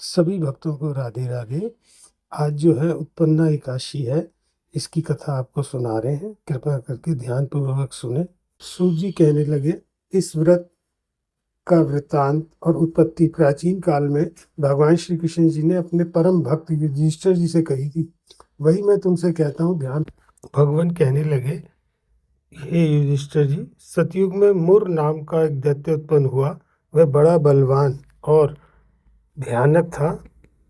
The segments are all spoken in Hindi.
सभी भक्तों को राधे राधे। आज जो है उत्पन्ना एकादशी है, इसकी कथा आपको सुना रहे हैं। कृपया करके ध्यानपूर्वक सुने। सूत जी कहने लगे, इस व्रत का वृत्तांत और उत्पत्ति प्राचीन काल में भगवान श्री कृष्ण जी ने अपने परम भक्त युधिष्ठिर जी से कही थी। वही मैं तुमसे कहता हूँ, ध्यान। भगवान कहने लगे, हे युधिष्ठिर जी, सतयुग में मुर नाम का एक दैत्य उत्पन्न हुआ। वह बड़ा बलवान और भयानक था।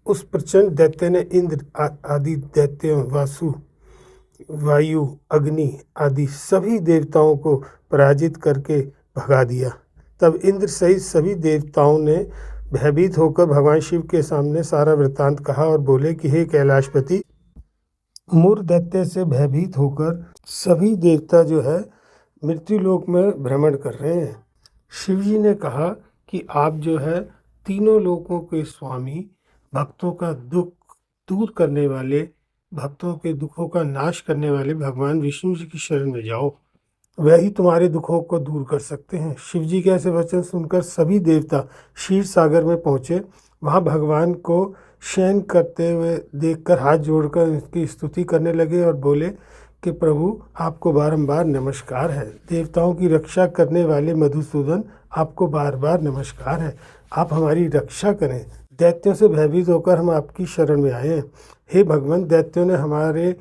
उस प्रचंड दैत्य ने इंद्र आदि दैत्यों, वासु, वायु, अग्नि आदि सभी देवताओं को पराजित करके भगा दिया। तब इंद्र सहित सभी देवताओं ने भयभीत होकर भगवान शिव के सामने सारा वृत्तांत कहा और बोले कि हे कैलाशपति, मुर दैत्य से भयभीत होकर सभी देवता जो है मृत्युलोक में भ्रमण कर रहे हैं। शिव जी ने कहा कि आप जो है तीनों लोकों के स्वामी, भक्तों का दुख दूर करने वाले, भक्तों के दुखों का नाश करने वाले भगवान विष्णु जी की शरण में जाओ, वही तुम्हारे दुखों को दूर कर सकते हैं। शिव जी के ऐसे वचन सुनकर सभी देवता क्षीर सागर में पहुँचे। वहाँ भगवान को शयन करते हुए देखकर हाथ जोड़कर उनकी स्तुति करने लगे और बोले कि प्रभु, आपको बारंबार नमस्कार है। देवताओं की रक्षा करने वाले मधुसूदन, आपको बार बार नमस्कार है। आप हमारी रक्षा करें। दैत्यों से भयभीत होकर हम आपकी शरण में आए हैं। हे भगवान, दैत्यों ने हमारे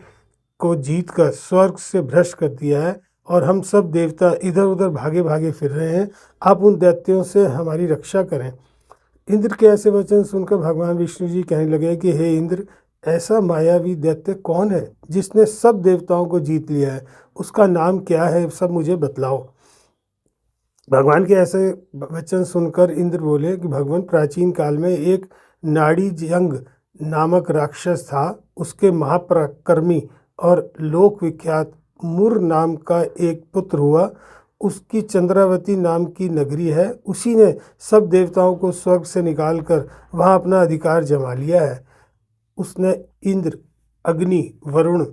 को जीत कर स्वर्ग से भ्रष्ट कर दिया है और हम सब देवता इधर उधर भागे भागे फिर रहे हैं। आप उन दैत्यों से हमारी रक्षा करें। इंद्र के ऐसे वचन सुनकर भगवान विष्णु जी कहने लगे कि हे इंद्र, ऐसा मायावी दैत्य कौन है जिसने सब देवताओं को जीत लिया है? उसका नाम क्या है, सब मुझे बतलाओ। भगवान के ऐसे वचन सुनकर इंद्र बोले कि भगवान, प्राचीन काल में एक नाड़ी जंग नामक राक्षस था। उसके महापराक्रमी और लोक विख्यात मुर नाम का एक पुत्र हुआ। उसकी चंद्रावती नाम की नगरी है। उसी ने सब देवताओं को स्वर्ग से निकालकर वहाँ अपना अधिकार जमा लिया है। उसने इंद्र, अग्नि, वरुण,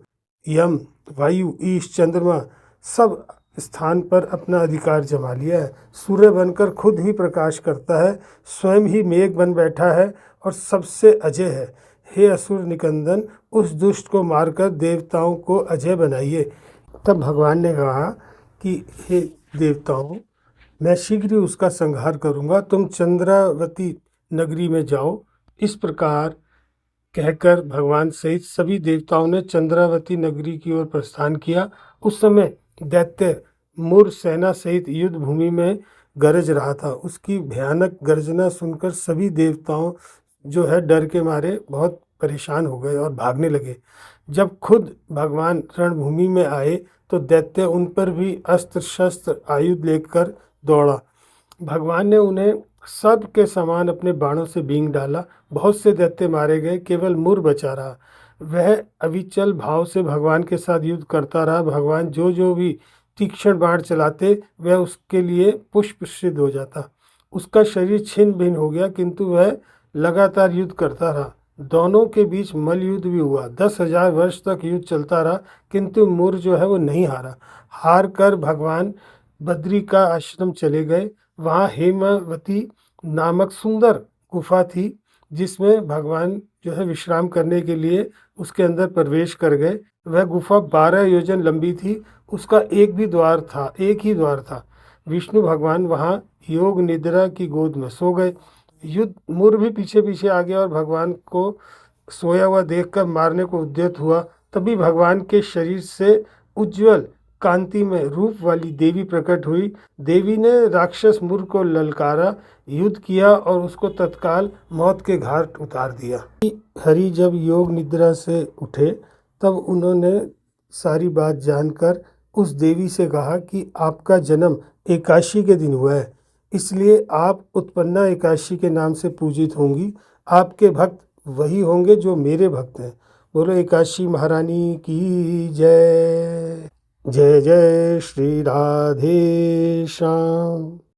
यम, वायु, ईश, चंद्रमा सब स्थान पर अपना अधिकार जमा लिया है। सूर्य बनकर खुद ही प्रकाश करता है, स्वयं ही मेघ बन बैठा है और सबसे अजय है। हे असुर निकंदन, उस दुष्ट को मारकर देवताओं को अजय बनाइए। तब भगवान ने कहा कि हे देवताओं, मैं शीघ्र ही उसका संहार करूँगा। तुम चंद्रावती नगरी में जाओ। इस प्रकार कहकर भगवान सहित सभी देवताओं ने चंद्रावती नगरी की ओर प्रस्थान किया। उस समय दैत्य मुर सेना सहित युद्ध भूमि में गरज रहा था। उसकी भयानक गर्जना सुनकर सभी देवताओं जो है डर के मारे बहुत परेशान हो गए और भागने लगे। जब खुद भगवान रणभूमि में आए तो दैत्य उन पर भी अस्त्र शस्त्र आयुध लेकर दौड़ा। भगवान ने उन्हें सब के समान अपने बाणों से बींग डाला। बहुत से दैत्य मारे गए, केवल मुर बचा रहा। वह अविचल भाव से भगवान के साथ युद्ध करता रहा। भगवान जो जो भी तीक्ष्ण बाण चलाते, वह उसके लिए पुष्प सिद्ध हो जाता। उसका शरीर छिन्न भिन्न हो गया, किंतु वह लगातार युद्ध करता रहा। दोनों के बीच मल युद्ध भी हुआ। 10,000 वर्ष तक युद्ध चलता रहा, किंतु मुर जो है वो नहीं हारा। हार कर भगवान बद्री का आश्रम चले गए। वहाँ हेमवती नामक सुंदर गुफा थी, जिसमें भगवान जो है विश्राम करने के लिए उसके अंदर प्रवेश कर गए। वह गुफा 12 योजन लंबी थी। उसका एक ही द्वार था। विष्णु भगवान वहाँ योग निद्रा की गोद में सो गए। युद्ध मुर भी पीछे पीछे आ गया और भगवान को सोया हुआ देखकर मारने को उद्यत हुआ। तभी भगवान के शरीर से उज्जवल कांति में रूप वाली देवी प्रकट हुई। देवी ने राक्षस मुर को ललकारा, युद्ध किया और उसको तत्काल मौत के घाट उतार दिया। हरि जब योग निद्रा से उठे तब उन्होंने सारी बात जानकर उस देवी से कहा कि आपका जन्म एकादशी के दिन हुआ है, इसलिए आप उत्पन्ना एकादशी के नाम से पूजित होंगी। आपके भक्त वही होंगे जो मेरे भक्त हैं। बोलो एकादशी महारानी की जय। जय जय श्री राधे श्याम।